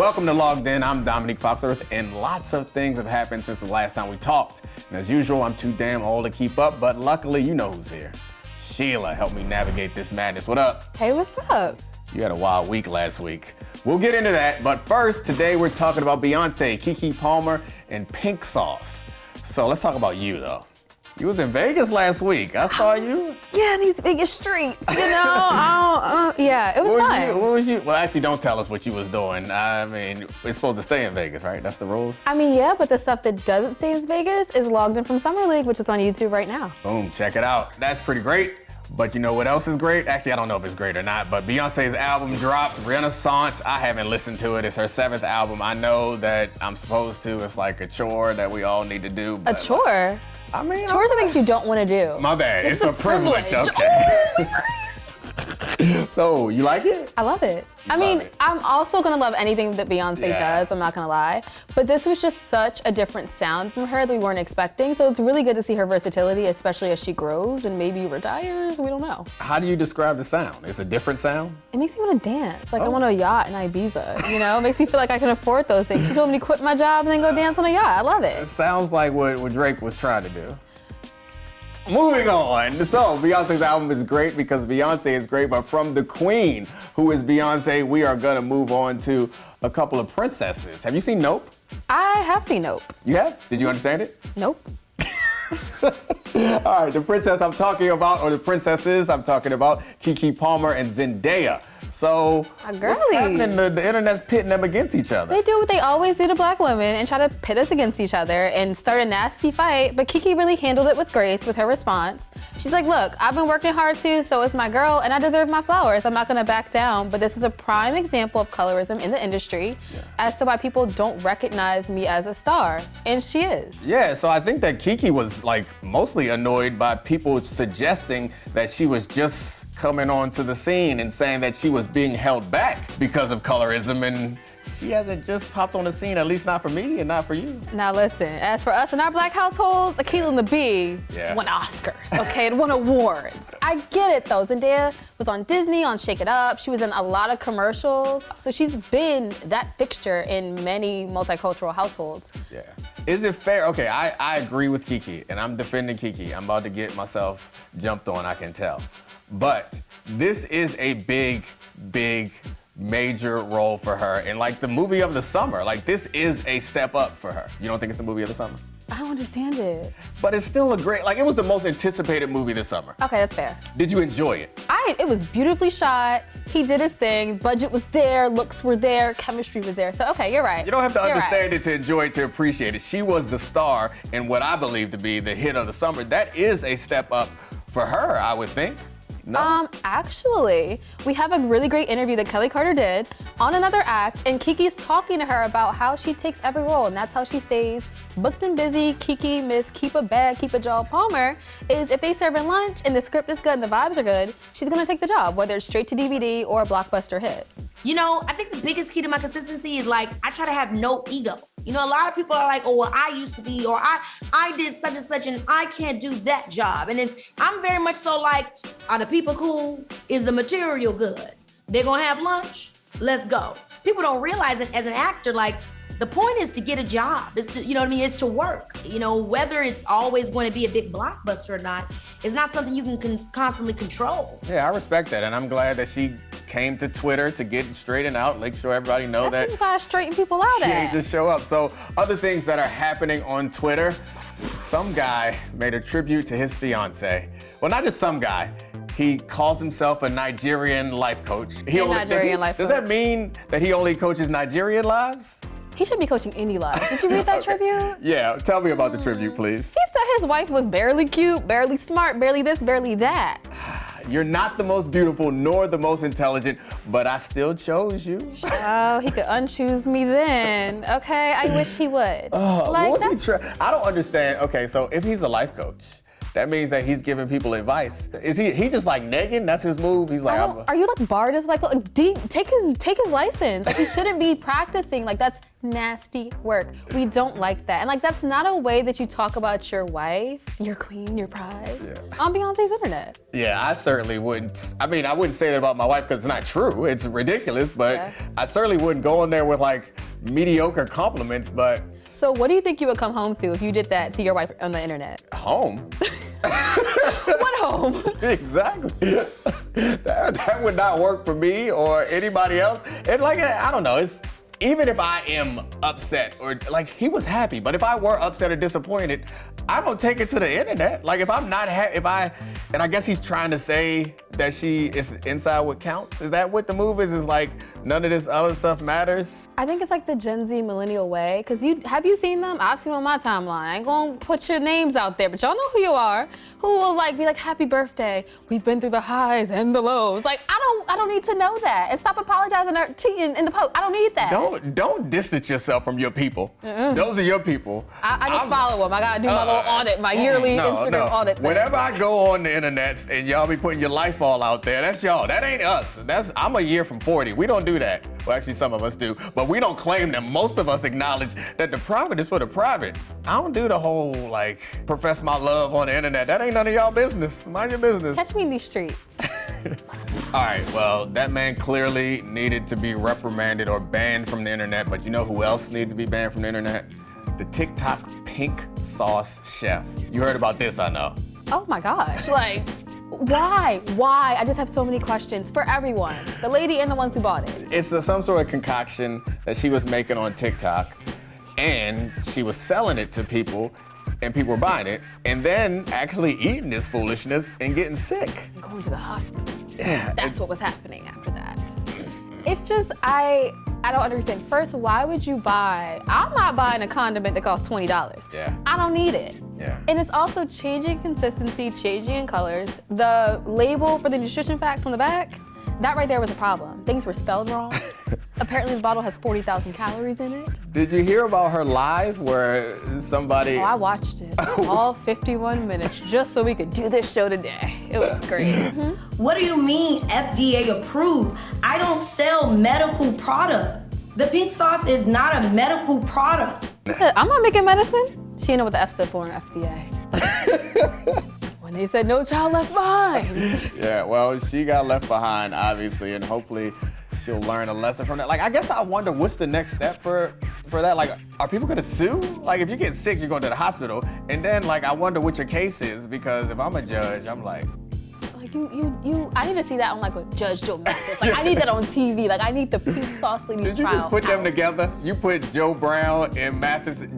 Welcome to Logged In. I'm Domonique Foxworth, and lots of things have happened since the last time we talked. And as usual, I'm too damn old to keep up, but luckily you know who's here. Sheila helped me navigate this madness. What up? Hey, what's up? You had a wild week last week. We'll get into that, but first, today we're talking about Beyonce, Keke Palmer, and Pink Sauce. So let's talk about you, though. You was in Vegas last week. I saw you. Yeah, in these Vegas streets, you know. Yeah, it was fun. What was you? Well, actually, don't tell us what you was doing. I mean, it's supposed to stay in Vegas, right? That's the rules. I mean, yeah, but the stuff that doesn't stay in Vegas is Logged In from Summer League, which is on YouTube right now. Boom, check it out. That's pretty great. But you know what else is great? Actually, I don't know if it's great or not, but Beyonce's album dropped, Renaissance. I haven't listened to it. It's her 7th album. I know that I'm supposed to. It's like a chore that we all need to do. A chore? I mean, chores are things you don't want to do. My bad. It's a privilege. Okay. So, you like it? I love it. I mean, I'm also gonna love anything that Beyonce does, I'm not gonna lie. But this was just such a different sound from her that we weren't expecting. So it's really good to see her versatility, especially as she grows and maybe retires, we don't know. How do you describe the sound? It's a different sound? It makes me wanna dance. Like I want a yacht in Ibiza, you know? It makes me feel like I can afford those things. She told me to quit my job and then go dance on a yacht. I love it. It sounds like what Drake was trying to do. Moving on. So, Beyonce's album is great because Beyonce is great, but from the queen, who is Beyonce, we are gonna move on to a couple of princesses. Have you seen Nope? I have seen Nope. You have? Did you understand it? Nope. All right, the princess I'm talking about, or the princesses I'm talking about, Keke Palmer and Zendaya. So, what's happening? The internet's pitting them against each other. They do what they always do to black women and try to pit us against each other and start a nasty fight, but Keke really handled it with grace with her response. She's like, look, I've been working hard too, so is my girl, and I deserve my flowers. I'm not gonna back down, but this is a prime example of colorism in the industry as to why people don't recognize me as a star, and she is. Yeah, so I think that Keke was like mostly annoyed by people suggesting that she was just coming onto the scene and saying that she was being held back because of colorism, and she hasn't just popped on the scene, at least not for me and not for you. Now listen, as for us in our black households, Akilah and the Bee won Oscars, okay? It won awards. I get it though. Zendaya was on Disney, on Shake It Up. She was in a lot of commercials. So she's been that fixture in many multicultural households. Yeah. Is it fair? Okay, I agree with Keke, and I'm defending Keke. I'm about to get myself jumped on, I can tell. But this is a big, major role for her, and like the movie of the summer. Like, this is a step up for her. You don't think it's the movie of the summer? I don't understand it. But it's still a great, like, it was the most anticipated movie this summer. Okay, that's fair. Did you enjoy it? It was beautifully shot. He did his thing. Budget was there, looks were there, chemistry was there. So, okay, you're right. You don't have to understand it to enjoy it, to appreciate it. She was the star in what I believe to be the hit of the summer. That is a step up for her, I would think. No? Actually, we have a really great interview that Kelly Carter did on Another Act, and Keke's talking to her about how she takes every role, and that's how she stays booked and busy. Keke, Miss Keep a Bag, Keep a Job Palmer, is if they serve her lunch and the script is good and the vibes are good, she's gonna take the job, whether it's straight to DVD or a blockbuster hit. You know, I think the biggest key to my consistency is like, I try to have no ego. You know, a lot of people are like, oh, well, I used to be, or I did such and such, and I can't do that job. And I'm very much so like, are the people cool? Is the material good? They're gonna have lunch? Let's go. People don't realize that as an actor, like, the point is to get a job. It's to, you know what I mean? It's to work. You know, whether it's always going to be a big blockbuster or not, it's not something you can constantly control. Yeah, I respect that, and I'm glad that she came to Twitter to get it straightened out, make sure everybody know that you gotta straighten people out. She ain't just show up. So other things that are happening on Twitter, some guy made a tribute to his fiance. Well, not just some guy. He calls himself a Nigerian life coach. Does that mean that he only coaches Nigerian lives? He should be coaching any lives. Did you read that tribute? Yeah, tell me about the tribute, please. He said his wife was barely cute, barely smart, barely this, barely that. You're not the most beautiful nor the most intelligent, but I still chose you. Oh, he could unchoose me then. Okay, I wish he would. I don't understand. Okay, so if he's a life coach, that means that he's giving people advice. Is he just like negging? That's his move? He's like, are you like Bart is like, take his license. Like he shouldn't be practicing. Like that's nasty work. We don't like that. And like that's not a way that you talk about your wife, your queen, your prize on Beyonce's internet. Yeah, I certainly wouldn't. I mean, I wouldn't say that about my wife because it's not true. It's ridiculous, but I certainly wouldn't go in there with like mediocre compliments, but. So what do you think you would come home to if you did that to your wife on the internet? Home? What home? Exactly. That would not work for me or anybody else. And like, I don't know, it's, even if I am upset or like he was happy, but if I were upset or disappointed, I don't take it to the internet. Like if I'm not and I guess he's trying to say that she is inside what counts. Is that what the move is? Is like none of this other stuff matters? I think it's like the Gen Z millennial way. Cause have you seen them? I've seen them on my timeline. I ain't gonna put your names out there, but y'all know who you are. Who will like be like, happy birthday. We've been through the highs and the lows. Like I don't need to know that. And stop apologizing or cheating in the post. I don't need that. Don't distance yourself from your people. Those are your people. I just follow them. I gotta do my little audit, my yearly Instagram audit thing. Whenever I go on the internet and y'all be putting your life all out there, that's y'all. That ain't us. I'm a year from 40. We don't do that. Well, actually, some of us do, but we don't claim them. Most of us acknowledge that the private is for the private. I don't do the whole like profess my love on the internet. That ain't none of y'all business. Mind your business. Catch me in these streets. All right, well, that man clearly needed to be reprimanded or banned from the internet, but you know who else needs to be banned from the internet? The TikTok pink sauce chef. You heard about this, I know. Oh my gosh, like, why? Why? I just have so many questions for everyone. The lady and the ones who bought it. It's some sort of concoction that she was making on TikTok, and she was selling it to people, and people were buying it, and then actually eating this foolishness and getting sick. Going to the hospital. Yeah. That's what was happening after that. It's just, I don't understand. First, why would you buy? I'm not buying a condiment that costs $20. Yeah. I don't need it. Yeah. And it's also changing consistency, changing in colors. The label for the nutrition facts on the back, that right there was a problem. Things were spelled wrong. Apparently the bottle has 40,000 calories in it. Did you hear about her live where somebody... Oh, I watched it. All 51 minutes just so we could do this show today. It was great. What do you mean FDA approved? I don't sell medical products. The pink sauce is not a medical product. She said, I'm not making medicine. She didn't know what the F stood for in FDA. When they said no child left behind. Yeah, well, she got left behind, obviously, and hopefully she'll learn a lesson from that. Like, I guess I wonder what's the next step for that. Like, are people gonna sue? Like, if you get sick, you're going to the hospital. And then, like, I wonder what your case is, because if I'm a judge, I'm like, I need to see that on like a Judge Joe Mathis. Like I need that on TV. Like I need the pink sauce lady did you trial just put them together? You put Joe Brown and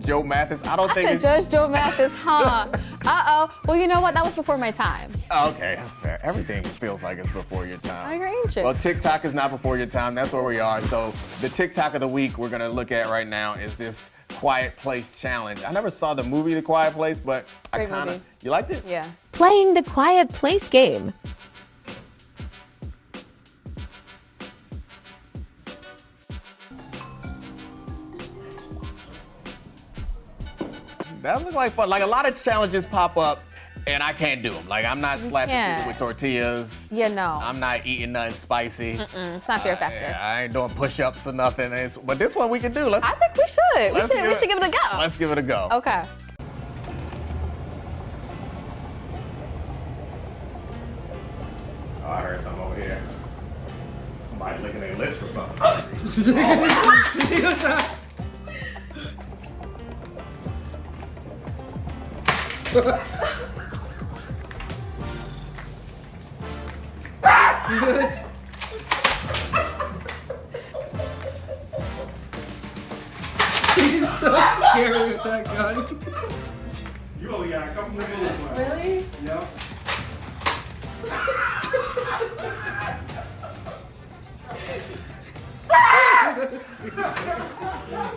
Joe Mathis. I said Judge Joe Mathis, huh? Well, you know what? That was before my time. Okay, that's fair. Everything feels like it's before your time. Oh, you're ancient. Well, TikTok is not before your time. That's where we are. So the TikTok of the week we're gonna look at right now is this Quiet Place challenge. I never saw the movie The Quiet Place, but Great movie. You liked it? Yeah. Playing the Quiet Place game. That looked like fun. Like a lot of challenges pop up and I can't do them. Like I'm not slapping people with tortillas. Yeah, no. I'm not eating nothing spicy. It's not Fear Factor. Yeah, I ain't doing push-ups or nothing. But this one we can do. I think we should. We should give it a go. Let's give it a go. Okay. Oh, I heard something over here. Somebody licking their lips or something. He's so scary with that gun. You only got a couple more bullets left. Really? Yep.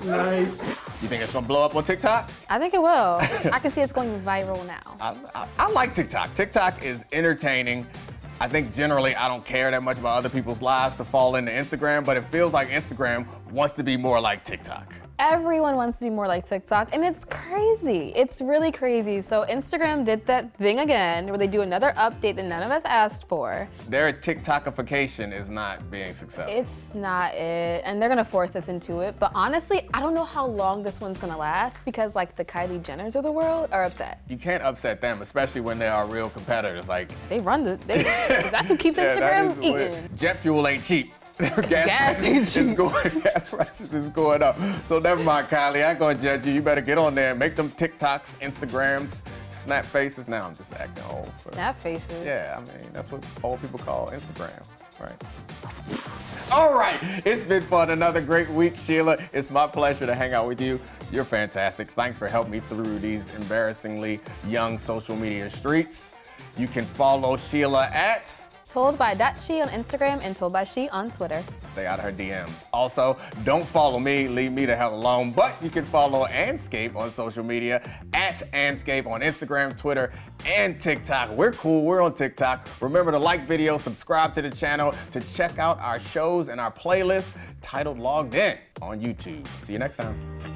Nice. You think it's gonna blow up on TikTok? I think it will. I can see it's going viral now. I like TikTok. TikTok is entertaining. I think generally I don't care that much about other people's lives to fall into Instagram, but it feels like Instagram wants to be more like TikTok. Everyone wants to be more like TikTok, and it's crazy. It's really crazy. So Instagram did that thing again, where they do another update that none of us asked for. Their TikTokification is not being successful. It's not it, and they're gonna force us into it. But honestly, I don't know how long this one's gonna last because like the Kylie Jenners of the world are upset. You can't upset them, especially when they are real competitors. Like They run that's what keeps Instagram eating. Jet fuel ain't cheap. Gas ain't cheap. Gas prices is going up. So never mind, Kylie. I ain't gonna judge you. You better get on there and make them TikToks, Instagrams, snap faces. Now I'm just acting old. Snap faces. Yeah, I mean that's what old people call Instagram, right? All right, it's been fun. Another great week, Sheila. It's my pleasure to hang out with you. You're fantastic. Thanks for helping me through these embarrassingly young social media streets. You can follow Sheila at Toldby.she on Instagram and toldbyshi on Twitter. Stay out of her DMs. Also, don't follow me, leave me the hell alone, but you can follow Andscape on social media at Andscape on Instagram, Twitter, and TikTok. We're cool, we're on TikTok. Remember to like video, subscribe to the channel to check out our shows and our playlist titled Logged In on YouTube. See you next time.